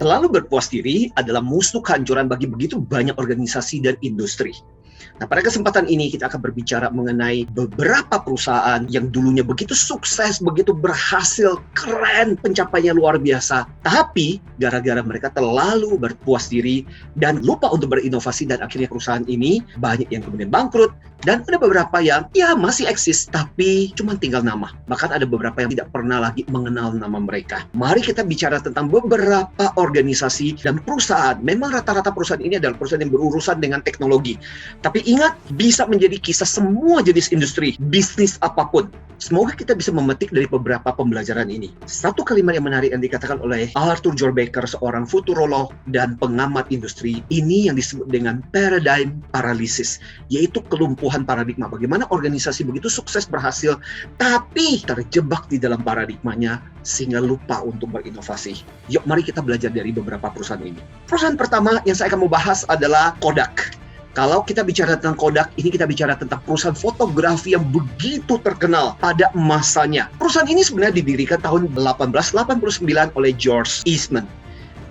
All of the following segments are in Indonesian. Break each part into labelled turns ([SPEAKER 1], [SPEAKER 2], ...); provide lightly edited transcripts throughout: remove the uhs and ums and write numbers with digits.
[SPEAKER 1] Terlalu berpuas diri adalah musuh kehancuran bagi begitu banyak organisasi dan industri. Nah, pada kesempatan ini kita akan berbicara mengenai beberapa perusahaan yang dulunya begitu sukses, begitu berhasil, keren, pencapaiannya luar biasa. Tapi gara-gara mereka terlalu berpuas diri dan lupa untuk berinovasi, dan akhirnya perusahaan ini banyak yang kemudian bangkrut. Dan ada beberapa yang masih eksis tapi cuma tinggal nama. Bahkan ada beberapa yang tidak pernah lagi mengenal nama mereka. Mari kita bicara tentang beberapa organisasi dan perusahaan. Memang rata-rata perusahaan ini adalah perusahaan yang berurusan dengan teknologi. Tapi ingat, bisa menjadi kisah semua jenis industri, bisnis apapun. Semoga kita bisa memetik dari beberapa pembelajaran ini. Satu kalimat yang menarik yang dikatakan oleh Arthur J. Baker, seorang futurolog dan pengamat industri, ini yang disebut dengan paradigm paralysis, yaitu kelumpuhan paradigma. Bagaimana organisasi begitu sukses berhasil, tapi terjebak di dalam paradigmanya sehingga lupa untuk berinovasi. Yuk, mari kita belajar dari beberapa perusahaan ini. Perusahaan pertama yang saya akan mau bahas adalah Kodak. Kalau kita bicara tentang Kodak, ini kita bicara tentang perusahaan fotografi yang begitu terkenal pada masanya. Perusahaan ini sebenarnya didirikan tahun 1889 oleh George Eastman.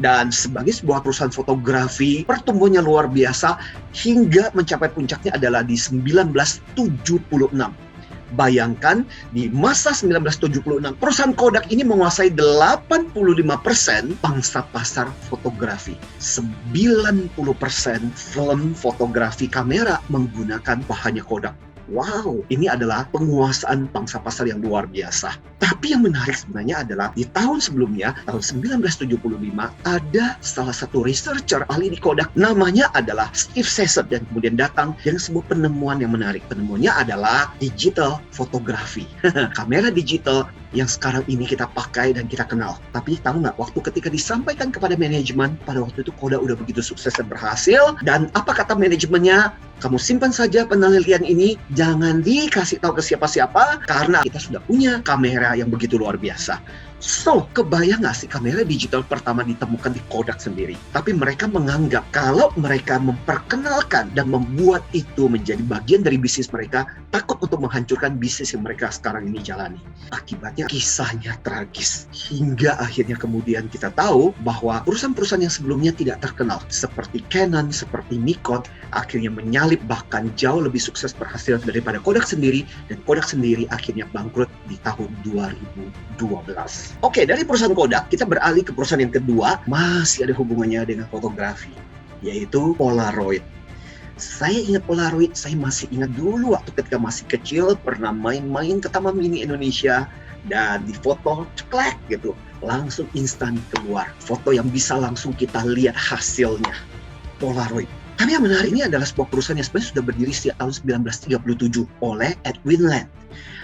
[SPEAKER 1] Dan sebagai sebuah perusahaan fotografi, pertumbuhannya luar biasa hingga mencapai puncaknya adalah di 1976. Bayangkan, di masa 1976, perusahaan Kodak ini menguasai 85% pangsa pasar fotografi. 90% film fotografi kamera menggunakan bahannya Kodak. Wow, ini adalah penguasaan pangsa pasar yang luar biasa. Tapi yang menarik sebenarnya adalah di tahun sebelumnya, tahun 1975, ada salah satu researcher ahli di Kodak, namanya adalah Steve Sasson, dan kemudian datang dengan sebuah penemuan yang menarik. Penemuannya adalah digital fotografi. Kamera digital yang sekarang ini kita pakai dan kita kenal. Tapi tahu nggak, waktu ketika disampaikan kepada manajemen, pada waktu itu Kodak udah begitu sukses dan berhasil. Dan apa kata manajemennya? Kamu simpan saja penelitian ini, jangan dikasih tahu ke siapa-siapa, karena kita sudah punya kamera yang begitu luar biasa. So, kebayang nggak sih, kamera digital pertama ditemukan di Kodak sendiri. Tapi mereka menganggap kalau mereka memperkenalkan dan membuat itu menjadi bagian dari bisnis mereka, takut untuk menghancurkan bisnis yang mereka sekarang ini jalani. Akibatnya kisahnya tragis. Hingga akhirnya kemudian kita tahu bahwa perusahaan-perusahaan yang sebelumnya tidak terkenal, seperti Canon, seperti Nikon, akhirnya menyalip, bahkan jauh lebih sukses berhasil daripada Kodak sendiri, dan Kodak sendiri akhirnya bangkrut di tahun 2012. Oke, dari perusahaan Kodak, kita beralih ke perusahaan yang kedua, masih ada hubungannya dengan fotografi, yaitu Polaroid. Saya ingat Polaroid, saya masih ingat dulu waktu ketika masih kecil, pernah main-main ke Taman Mini Indonesia, dan di foto ceklek gitu, langsung instan keluar. Foto yang bisa langsung kita lihat hasilnya. Polaroid. Tapi yang menarik ini adalah sebuah perusahaan yang sebenarnya sudah berdiri sejak tahun 1937 oleh Edwin Land.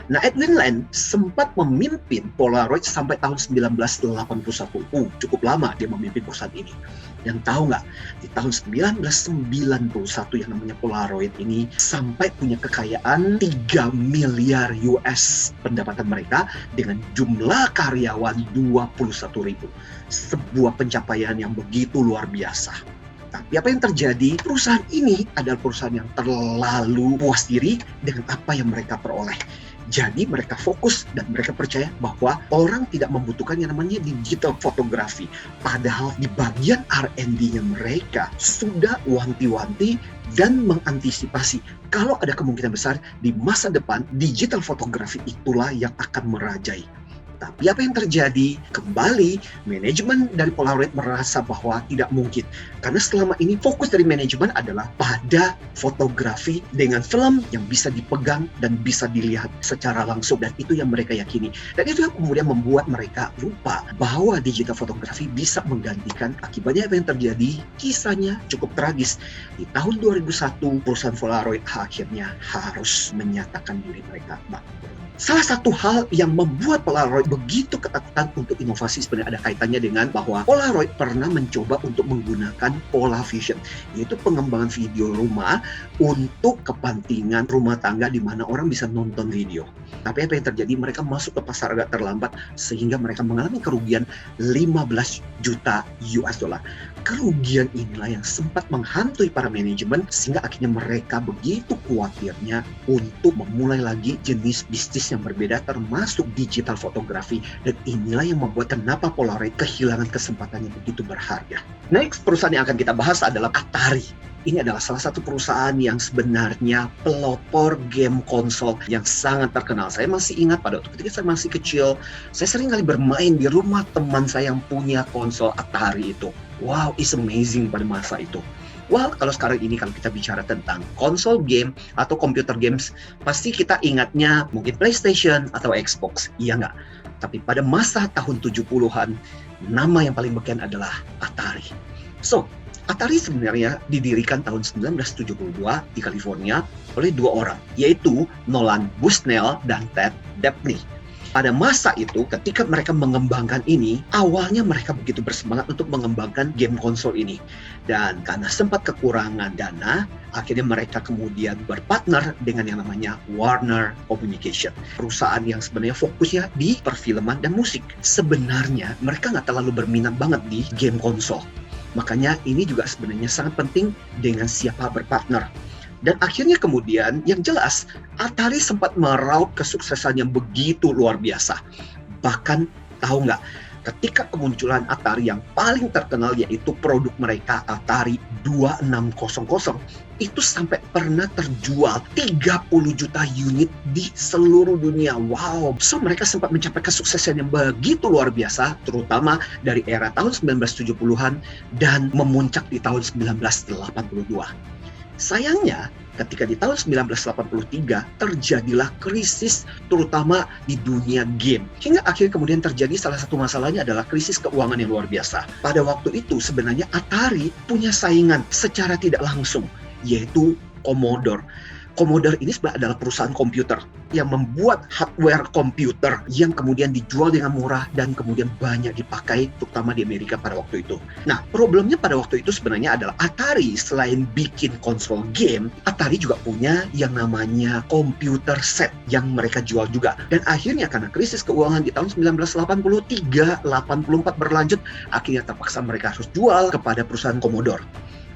[SPEAKER 1] Nah, Edwin Land sempat memimpin Polaroid sampai tahun 1981. Cukup lama dia memimpin perusahaan ini. Dan tahu nggak, di tahun 1991 yang namanya Polaroid ini sampai punya kekayaan 3 miliar US pendapatan mereka dengan jumlah karyawan 21.000. Sebuah pencapaian yang begitu luar biasa. Tapi apa yang terjadi? Perusahaan ini adalah perusahaan yang terlalu puas diri dengan apa yang mereka peroleh. Jadi mereka fokus dan mereka percaya bahwa orang tidak membutuhkan yang namanya digital fotografi. Padahal di bagian R&D-nya mereka sudah wanti-wanti dan mengantisipasi kalau ada kemungkinan besar di masa depan digital fotografi itulah yang akan merajai. Tapi apa yang terjadi? Kembali, manajemen dari Polaroid merasa bahwa tidak mungkin. Karena selama ini fokus dari manajemen adalah pada fotografi dengan film yang bisa dipegang dan bisa dilihat secara langsung. Dan itu yang mereka yakini. Dan itu yang kemudian membuat mereka lupa bahwa digital fotografi bisa menggantikan. Akibatnya apa yang terjadi? Kisahnya cukup tragis. Di tahun 2001, perusahaan Polaroid akhirnya harus menyatakan diri mereka bangkrut. Salah satu hal yang membuat Polaroid begitu ketakutan untuk inovasi sebenarnya ada kaitannya dengan bahwa Polaroid pernah mencoba untuk menggunakan Polavision, yaitu pengembangan video rumah untuk kepentingan rumah tangga di mana orang bisa nonton video. Tapi apa yang terjadi? Mereka masuk ke pasar agak terlambat sehingga mereka mengalami kerugian 15 juta US dollar. kerugian inilah yang sempat menghantui para manajemen sehingga akhirnya mereka begitu khawatirnya untuk memulai lagi jenis bisnis yang berbeda termasuk digital fotografi, dan inilah yang membuat kenapa Polaroid kehilangan kesempatan yang begitu berharga. Next, perusahaan yang akan kita bahas adalah Atari. Ini adalah salah satu perusahaan yang sebenarnya pelopor game konsol yang sangat terkenal. Saya masih ingat pada waktu ketika saya masih kecil, saya sering kali bermain di rumah teman saya yang punya konsol Atari itu. Wow, it's amazing pada masa itu. Well, kalau sekarang ini kalau kita bicara tentang konsol game atau computer games, pasti kita ingatnya mungkin PlayStation atau Xbox, iya nggak? Tapi pada masa tahun 70-an, nama yang paling beken adalah Atari. So, Atari sebenarnya didirikan tahun 1972 di California oleh dua orang, yaitu Nolan Bushnell dan Ted Dabney. Pada masa itu, ketika mereka mengembangkan ini, awalnya mereka begitu bersemangat untuk mengembangkan game konsol ini. Dan karena sempat kekurangan dana, akhirnya mereka kemudian berpartner dengan yang namanya Warner Communication. Perusahaan yang sebenarnya fokusnya di perfilman dan musik. Sebenarnya mereka nggak terlalu berminat banget di game konsol. Makanya ini juga sebenarnya sangat penting dengan siapa berpartner. Dan akhirnya kemudian yang jelas Atari sempat meraup kesuksesan yang begitu luar biasa. Bahkan tahu nggak, ketika kemunculan Atari yang paling terkenal yaitu produk mereka Atari 2600, itu sampai pernah terjual 30 juta unit di seluruh dunia. Wow, so mereka sempat mencapai kesuksesan yang begitu luar biasa, terutama dari era tahun 1970-an dan memuncak di tahun 1982. Sayangnya, ketika di tahun 1983 terjadilah krisis terutama di dunia game. Hingga akhirnya kemudian terjadi salah satu masalahnya adalah krisis keuangan yang luar biasa. Pada waktu itu sebenarnya Atari punya saingan secara tidak langsung, yaitu Commodore. Commodore ini sebenarnya adalah perusahaan komputer yang membuat hardware komputer yang kemudian dijual dengan murah dan kemudian banyak dipakai terutama di Amerika pada waktu itu. Nah, problemnya pada waktu itu sebenarnya adalah Atari selain bikin konsol game, Atari juga punya yang namanya komputer set yang mereka jual juga. Dan akhirnya karena krisis keuangan di tahun 1983-84 berlanjut, akhirnya terpaksa mereka harus jual kepada perusahaan Commodore.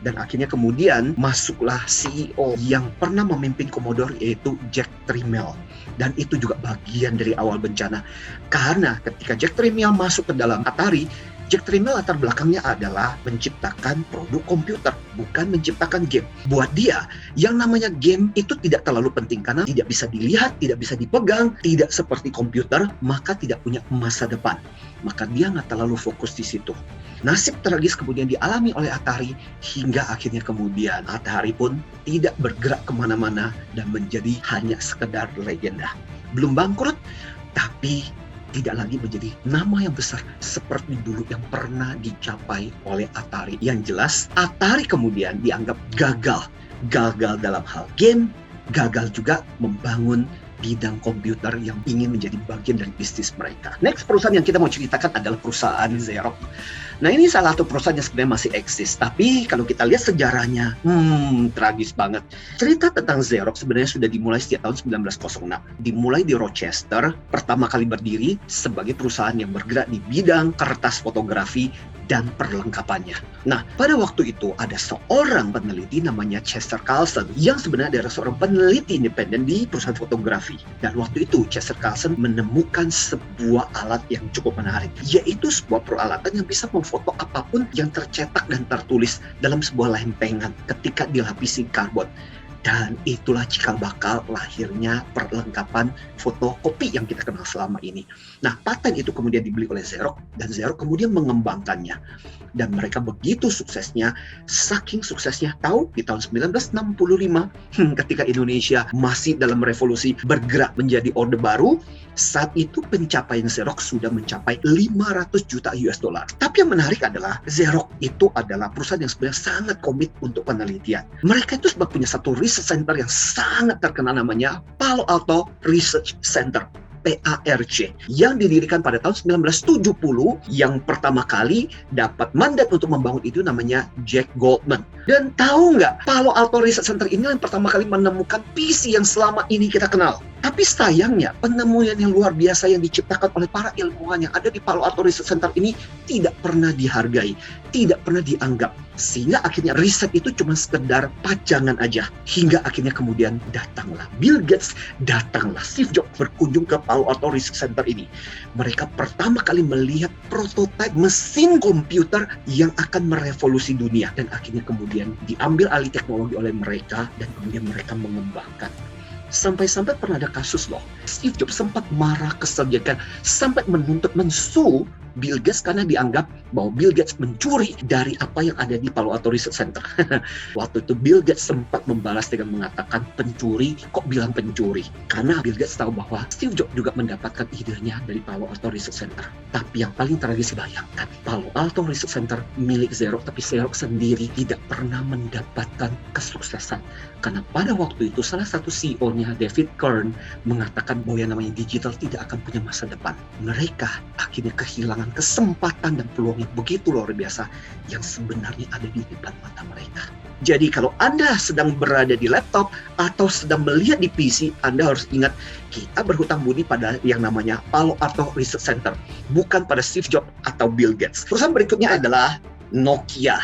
[SPEAKER 1] Dan akhirnya kemudian masuklah CEO yang pernah memimpin Commodore, yaitu Jack Tramiel. Dan itu juga bagian dari awal bencana. Karena ketika Jack Tramiel masuk ke dalam Atari, Jack Tramiel latar belakangnya adalah menciptakan produk komputer, bukan menciptakan game. Buat dia, yang namanya game itu tidak terlalu penting karena tidak bisa dilihat, tidak bisa dipegang, tidak seperti komputer, maka tidak punya masa depan. Maka dia nggak terlalu fokus di situ. Nasib tragis kemudian dialami oleh Atari hingga akhirnya kemudian Atari pun tidak bergerak kemana-mana dan menjadi hanya sekedar legenda. Belum bangkrut, tapi tidak lagi menjadi nama yang besar seperti dulu yang pernah dicapai oleh Atari. Yang jelas, Atari kemudian dianggap gagal. Gagal dalam hal game, gagal juga membangun bidang komputer yang ingin menjadi bagian dari bisnis mereka. Next, perusahaan yang kita mau ceritakan adalah perusahaan Xerox. Nah, ini salah satu perusahaan yang sebenarnya masih eksis, tapi kalau kita lihat sejarahnya, tragis banget. Cerita tentang Xerox sebenarnya sudah dimulai sejak tahun 1906. Dimulai di Rochester, pertama kali berdiri sebagai perusahaan yang bergerak di bidang kertas fotografi dan perlengkapannya. Nah, pada waktu itu ada seorang peneliti namanya Chester Carlson yang sebenarnya adalah seorang peneliti independen di perusahaan fotografi. Dan waktu itu Chester Carlson menemukan sebuah alat yang cukup menarik, yaitu sebuah peralatan yang bisa memfoto apapun yang tercetak dan tertulis dalam sebuah lempengan ketika dilapisi karbon. Dan itulah cikal bakal lahirnya perlengkapan fotokopi yang kita kenal selama ini. Nah, paten itu kemudian dibeli oleh Xerox dan Xerox kemudian mengembangkannya. Dan mereka begitu suksesnya, saking suksesnya, tahu di tahun 1965 ketika Indonesia masih dalam revolusi bergerak menjadi Orde Baru, saat itu pencapaian Xerox sudah mencapai 500 juta US dollar. Tapi yang menarik adalah Xerox itu adalah perusahaan yang sebenarnya sangat komit untuk penelitian. Mereka itu sebab punya satu research center yang sangat terkenal namanya Palo Alto Research Center, PARC, yang didirikan pada tahun 1970. Yang pertama kali dapat mandat untuk membangun itu namanya Jack Goldman. Dan tahu nggak, Palo Alto Research Center ini yang pertama kali menemukan PC yang selama ini kita kenal. Tapi sayangnya, penemuan yang luar biasa yang diciptakan oleh para ilmuwan yang ada di Palo Alto Research Center ini tidak pernah dihargai, tidak pernah dianggap. Sehingga akhirnya riset itu cuma sekedar pajangan aja. Hingga akhirnya kemudian datanglah Bill Gates, datanglah Steve Jobs berkunjung ke Palo Alto Research Center ini. Mereka pertama kali melihat prototipe mesin komputer yang akan merevolusi dunia. Dan akhirnya kemudian diambil alih teknologi oleh mereka dan kemudian mereka mengembangkan. Sampai-sampai pernah ada kasus loh, Steve Jobs sempat marah, kesal, sampai menuntut mensu Bill Gates karena dianggap bahwa Bill Gates mencuri dari apa yang ada di Palo Alto Research Center. Waktu itu Bill Gates sempat membalas dengan mengatakan, pencuri, kok bilang pencuri? Karena Bill Gates tahu bahwa Steve Jobs juga mendapatkan idenya dari Palo Alto Research Center. Tapi yang paling tragis, bayangkan, Palo Alto Research Center milik Xerox, tapi Xerox sendiri tidak pernah mendapatkan kesuksesan. Karena pada waktu itu salah satu CEO-nya, David Kern, mengatakan bahwa yang namanya digital tidak akan punya masa depan. Mereka akhirnya kehilangan kesempatan dan peluang yang begitu luar biasa yang sebenarnya ada di depan mata mereka. Jadi kalau Anda sedang berada di laptop atau sedang melihat di PC, Anda harus ingat kita berhutang budi pada yang namanya Palo Alto Research Center, bukan pada Steve Jobs atau Bill Gates. Perusahaan berikutnya adalah Nokia.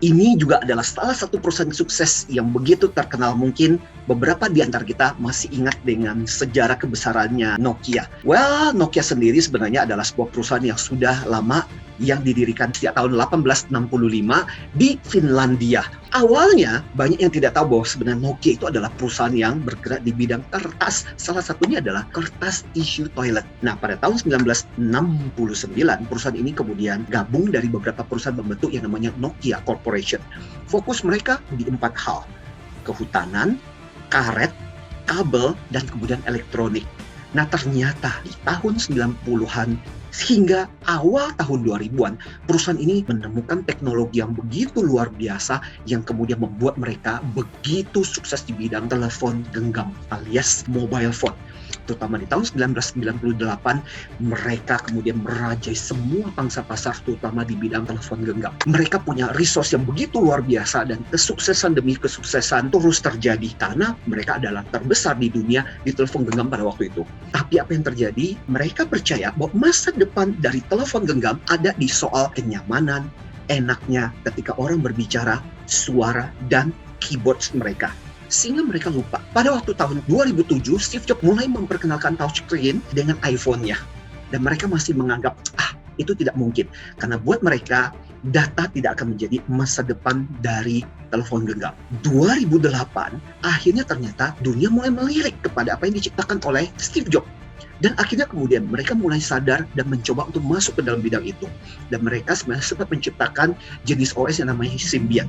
[SPEAKER 1] Ini juga adalah salah satu perusahaan sukses yang begitu terkenal. Mungkin beberapa di antara kita masih ingat dengan sejarah kebesarannya Nokia. Well, Nokia sendiri sebenarnya adalah sebuah perusahaan yang sudah lama, yang didirikan sejak tahun 1865 di Finlandia. Awalnya banyak yang tidak tahu bahwa sebenarnya Nokia itu adalah perusahaan yang bergerak di bidang kertas. Salah satunya adalah kertas tisu toilet. Nah, pada tahun 1969 perusahaan ini kemudian gabung dari beberapa perusahaan membentuk yang namanya Nokia Corporation. Fokus mereka di 4 hal: kehutanan, karet, kabel, dan kemudian elektronik. Nah, ternyata di tahun 90-an hingga awal tahun 2000-an, perusahaan ini menemukan teknologi yang begitu luar biasa yang kemudian membuat mereka begitu sukses di bidang telepon genggam alias mobile phone. Terutama di tahun 1998, mereka kemudian merajai semua pangsa pasar, terutama di bidang telepon genggam. Mereka punya resource yang begitu luar biasa dan kesuksesan demi kesuksesan terus terjadi karena mereka adalah terbesar di dunia di telepon genggam pada waktu itu. Tapi apa yang terjadi? Mereka percaya bahwa masa depan dari telepon genggam ada di soal kenyamanan, enaknya ketika orang berbicara, suara, dan keyboard mereka. Sehingga mereka lupa. Pada waktu tahun 2007, Steve Jobs mulai memperkenalkan touchscreen dengan iPhone-nya. Dan mereka masih menganggap, itu tidak mungkin. Karena buat mereka, data tidak akan menjadi masa depan dari telepon genggam. 2008, akhirnya ternyata dunia mulai melirik kepada apa yang diciptakan oleh Steve Jobs. Dan akhirnya kemudian mereka mulai sadar dan mencoba untuk masuk ke dalam bidang itu. Dan mereka sebenarnya sempat menciptakan jenis OS yang namanya Symbian.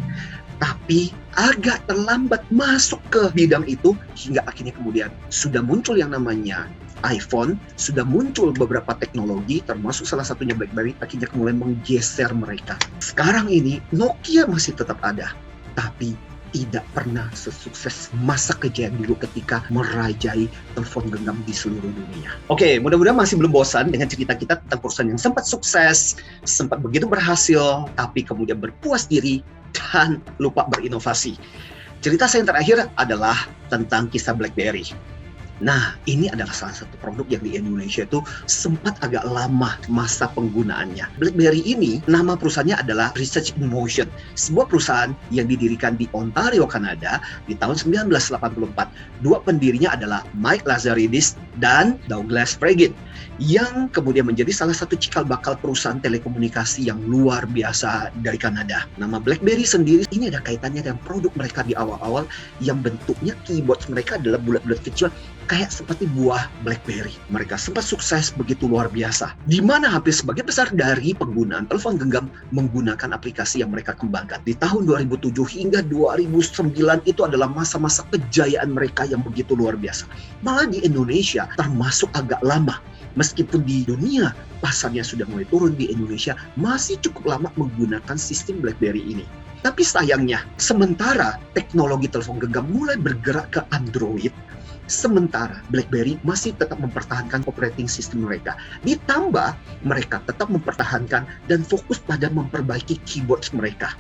[SPEAKER 1] Tapi agak terlambat masuk ke bidang itu hingga akhirnya kemudian sudah muncul yang namanya iPhone, sudah muncul beberapa teknologi termasuk salah satunya BlackBerry, akhirnya mulai menggeser mereka. Sekarang ini Nokia masih tetap ada, tapi tidak pernah sesukses masa kejayaan dulu ketika merajai telepon genggam di seluruh dunia. Oke, mudah-mudahan masih belum bosan dengan cerita kita tentang perusahaan yang sempat sukses, sempat begitu berhasil, tapi kemudian berpuas diri dan lupa berinovasi. Cerita saya yang terakhir adalah tentang kisah BlackBerry. Nah, ini adalah salah satu produk yang di Indonesia itu sempat agak lama masa penggunaannya. BlackBerry ini, nama perusahaannya adalah Research in Motion, sebuah perusahaan yang didirikan di Ontario, Kanada di tahun 1984. Dua pendirinya adalah Mike Lazaridis dan Douglas Fregin, yang kemudian menjadi salah satu cikal bakal perusahaan telekomunikasi yang luar biasa dari Kanada. Nama BlackBerry sendiri ini ada kaitannya dengan produk mereka di awal-awal yang bentuknya keyboard mereka adalah bulat-bulat kecil kayak seperti buah BlackBerry. Mereka sempat sukses begitu luar biasa, di mana hampir sebagian besar dari penggunaan telepon genggam menggunakan aplikasi yang mereka kembangkan. Di tahun 2007 hingga 2009 itu adalah masa-masa kejayaan mereka yang begitu luar biasa. Malah di Indonesia termasuk agak lama. Meskipun di dunia pasarnya sudah mulai turun, di Indonesia masih cukup lama menggunakan sistem BlackBerry ini. Tapi sayangnya, sementara teknologi telepon genggam mulai bergerak ke Android, sementara BlackBerry masih tetap mempertahankan operating system mereka. Ditambah, mereka tetap mempertahankan dan fokus pada memperbaiki keyboard mereka.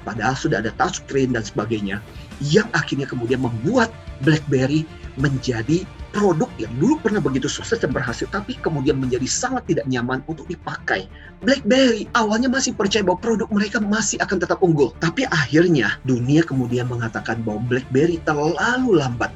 [SPEAKER 1] padahal sudah ada touchscreen dan sebagainya, yang akhirnya kemudian membuat BlackBerry menjadi produk yang dulu pernah begitu sukses dan berhasil, tapi kemudian menjadi sangat tidak nyaman untuk dipakai. BlackBerry awalnya masih percaya bahwa produk mereka masih akan tetap unggul, tapi akhirnya dunia kemudian mengatakan bahwa BlackBerry terlalu lambat.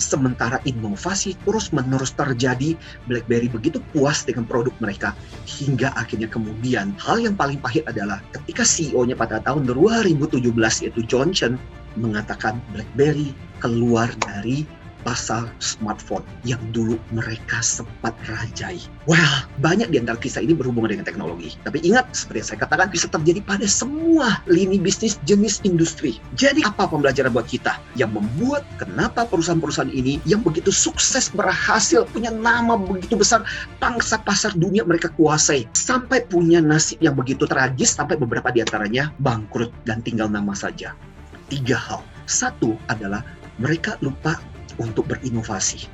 [SPEAKER 1] Sementara inovasi terus-menerus terjadi, BlackBerry begitu puas dengan produk mereka, hingga akhirnya kemudian hal yang paling pahit adalah ketika CEO-nya pada tahun 2017 yaitu John Chen mengatakan BlackBerry keluar dari pasar smartphone yang dulu mereka sempat rajai. Well, banyak di antara kisah ini berhubungan dengan teknologi. Tapi ingat, seperti yang saya katakan, bisa terjadi pada semua lini bisnis jenis industri. Jadi apa pembelajaran buat kita yang membuat kenapa perusahaan-perusahaan ini yang begitu sukses, berhasil, punya nama begitu besar, pangsa pasar dunia mereka kuasai, sampai punya nasib yang begitu tragis, sampai beberapa di antaranya bangkrut dan tinggal nama saja. 3 hal. 1 adalah mereka lupa untuk berinovasi.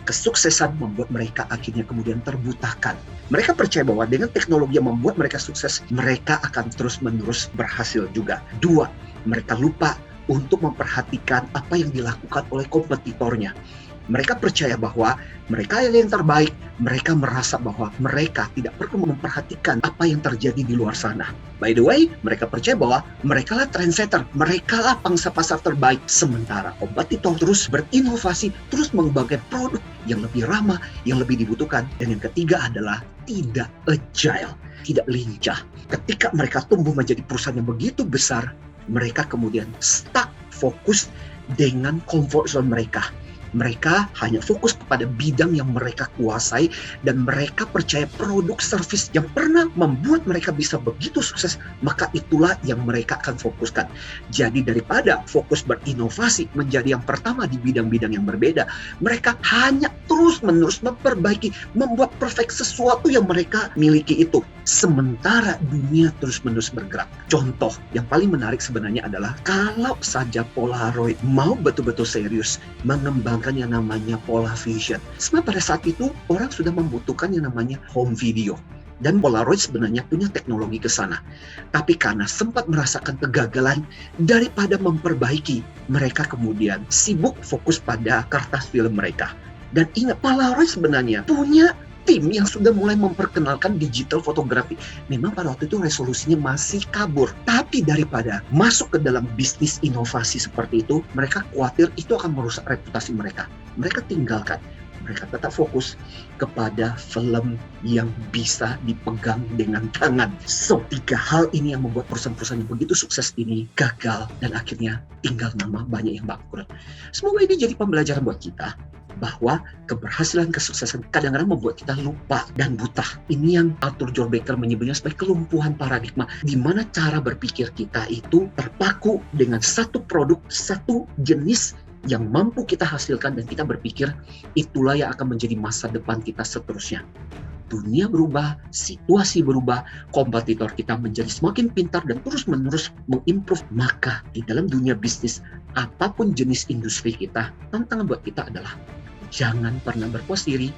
[SPEAKER 1] Kesuksesan membuat mereka akhirnya kemudian terbutakan. Mereka percaya bahwa dengan teknologi yang membuat mereka sukses, mereka akan terus-menerus berhasil juga. 2, mereka lupa untuk memperhatikan apa yang dilakukan oleh kompetitornya. Mereka percaya bahwa mereka yang terbaik, mereka merasa bahwa mereka tidak perlu memperhatikan apa yang terjadi di luar sana. By the way, mereka percaya bahwa mereka lah trendsetter, mereka lah pangsa pasar terbaik. Sementara kompetitor terus berinovasi, terus mengembangkan produk yang lebih ramah, yang lebih dibutuhkan. Dan yang ketiga adalah tidak agile, tidak lincah. Ketika mereka tumbuh menjadi perusahaan yang begitu besar, mereka kemudian stuck, fokus dengan comfort zone mereka. Mereka hanya fokus kepada bidang yang mereka kuasai dan mereka percaya produk servis yang pernah membuat mereka bisa begitu sukses, maka itulah yang mereka akan fokuskan. Jadi daripada fokus berinovasi menjadi yang pertama di bidang-bidang yang berbeda, mereka hanya terus-menerus memperbaiki, membuat perfect sesuatu yang mereka miliki itu. Sementara dunia terus-menerus bergerak. Contoh yang paling menarik sebenarnya adalah kalau saja Polaroid mau betul-betul serius mengembangkan yang namanya Polavision. Sebenarnya pada saat itu orang sudah membutuhkan yang namanya home video. Dan Polaroid sebenarnya punya teknologi ke sana. Tapi karena sempat merasakan kegagalan, daripada memperbaiki, mereka kemudian sibuk fokus pada kertas film mereka. Dan ingat, Polaroid sebenarnya punya tim yang sudah mulai memperkenalkan digital fotografi. Memang pada waktu itu resolusinya masih kabur. Tapi daripada masuk ke dalam bisnis inovasi seperti itu, mereka khawatir itu akan merusak reputasi mereka. Mereka tinggalkan. Mereka tetap fokus kepada film yang bisa dipegang dengan tangan. So, 3 hal ini yang membuat perusahaan-perusahaan yang begitu sukses ini gagal dan akhirnya tinggal nama, banyak yang bangkrut. Semoga ini jadi pembelajaran buat kita bahwa keberhasilan, kesuksesan kadang-kadang membuat kita lupa dan buta. Ini yang Arthur John Baker menyebutnya sebagai kelumpuhan paradigma, di mana cara berpikir kita itu terpaku dengan satu produk, satu jenis yang mampu kita hasilkan dan kita berpikir itulah yang akan menjadi masa depan kita seterusnya. Dunia berubah, situasi berubah, kompetitor kita menjadi semakin pintar dan terus-menerus mengimprove. Maka di dalam dunia bisnis, apapun jenis industri kita, tantangan buat kita adalah jangan pernah berpuas diri,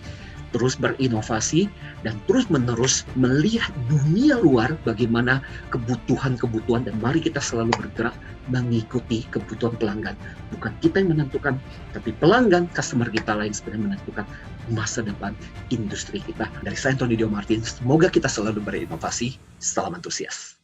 [SPEAKER 1] terus berinovasi, dan terus-menerus melihat dunia luar bagaimana kebutuhan-kebutuhan, dan mari kita selalu bergerak mengikuti kebutuhan pelanggan. Bukan kita yang menentukan, tapi pelanggan, customer kita lain sebenarnya menentukan masa depan industri kita. Dari saya, Anthony Dio Martin, semoga kita selalu berinovasi. Salam antusias.